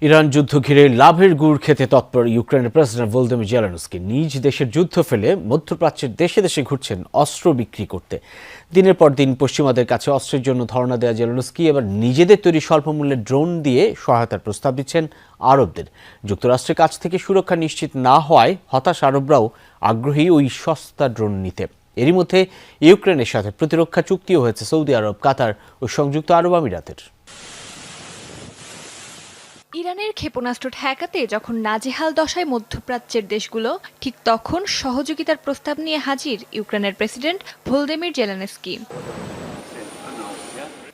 Iran যুদ্ধ ঘিরে লাভের গুড় খেতে তৎপর ইউক্রেনের প্রেসিডেন্ট ভলোদিমির জেলেনস্কি নিজ দেশের যুদ্ধ ফেলে মধ্যপ্রাচ্যের দেশে দেশে ঘুরছেন অস্ত্র বিক্রি করতে। দিনের পর দিন পশ্চিমাদের কাছে অস্ত্রের জন্য ধর্ণা দেওয়া জেলেনস্কি এবার নিজেদের তৈরি স্বল্পমূল্যের ড্রোন দিয়ে সহায়তার প্রস্তাব দিচ্ছেন আরবদের। যুক্তরাষ্ট্রের কাছ থেকে সুরক্ষা নিশ্চিত না হওয়ায় হতাশ আরবরাও আগ্রহী ওই সস্তা ড্রোন নিতে। এরই মধ্যে ইউক্রেনের সাথে প্রতিরক্ষা চুক্তিও হয়েছে সৌদি আরব, কাতার ও সংযুক্ত আরব আমিরাতের। ইরানের ক্ষেপণাস্ত্র ঠেকাতে যখন নাজেহাল দশায় মধ্যপ্রাচ্যের দেশগুলো, ঠিক তখন সহযোগিতার প্রস্তাব নিয়ে হাজির ইউক্রেনের প্রেসিডেন্ট ভলোদিমির জেলেনস্কি।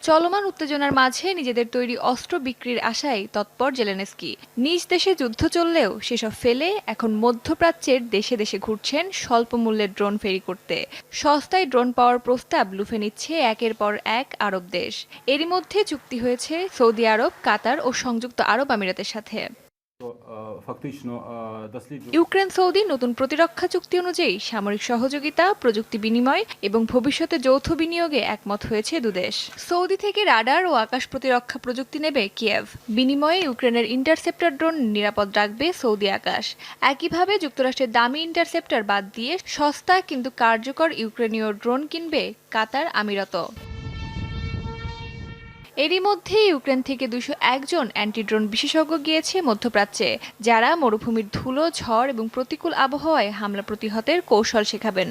চলমান উত্তেজনার মাঝে নিজেদের তৈরি অস্ত্র বিক্রির আশায় তৎপর জেলেনস্কি। নিজ দেশে যুদ্ধ চললেও সেসব ফেলে এখন মধ্যপ্রাচ্যের দেশে দেশে ঘুরছেন স্বল্প মূল্যের ড্রোন ফেরি করতে। সস্তায় ড্রোন পাওয়ার প্রস্তাব লুফে নিচ্ছে একের পর এক আরব দেশ। এরই মধ্যে চুক্তি হয়েছে সৌদি আরব, কাতার ও সংযুক্ত আরব আমিরাতের সাথে। ইউক্রেন সৌদি নতুন প্রতিরক্ষা চুক্তি অনুযায়ী সামরিক সহযোগিতা, প্রযুক্তি বিনিময় এবং ভবিষ্যতে যৌথ বিনিয়োগে একমত হয়েছে দুদেশ। সৌদি থেকে রাডার ও আকাশ প্রতিরক্ষা প্রযুক্তি নেবে কিয়েভ। বিনিময়ে ইউক্রেনের ইন্টারসেপ্টর ড্রোন নিরাপদ রাখবে সৌদি আকাশ। একইভাবে যুক্তরাষ্ট্রের দামি ইন্টারসেপ্টর বাদ দিয়ে সস্তা কিন্তু কার্যকর ইউক্রেনীয় ড্রোন কিনবে কাতার আমিরাত। এরই মধ্যে ইউক্রেন থেকে 201 জন অ্যান্টি ড্রোন বিশেষজ্ঞ গিয়েছে মধ্যপ্রাচ্যে, যারা মরুভূমির ধুলো, ঝড় এবং প্রতিকূল আবহাওয়ায় হামলা প্রতিহতের কৌশল শেখাবেন।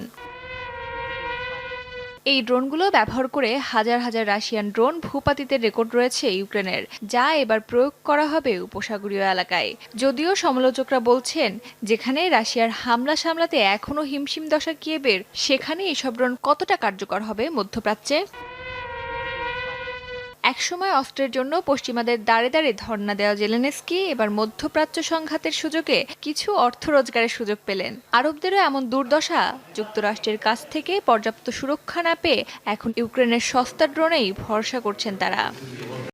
এই ড্রোনগুলো ব্যবহার করে হাজার হাজার রাশিয়ান ড্রোন ভূপাতিতের রেকর্ড রয়েছে ইউক্রেনের, যা এবার প্রয়োগ করা হবে উপসাগরীয় এলাকায়। যদিও সমালোচকরা বলছেন, যেখানে রাশিয়ার হামলা সামলাতে এখনও হিমশিম দশা কিয়েভের, সেখানে এসব ড্রোন কতটা কার্যকর হবে মধ্যপ্রাচ্যে। একসময় অস্ত্রের জন্য পশ্চিমাদের দাঁড়ে দাঁড়ে ধর্ণা দেওয়া জেলেনস্কি এবার মধ্যপ্রাচ্য সংঘাতের সুযোগে কিছু অর্থ রোজগারের সুযোগ পেলেন। আরবদেরও এমন দুর্দশা। যুক্তরাষ্ট্রের কাছ থেকে পর্যাপ্ত সুরক্ষা না পেয়ে এখন ইউক্রেনের সস্তা ড্রোনেই ভরসা করছেন তারা।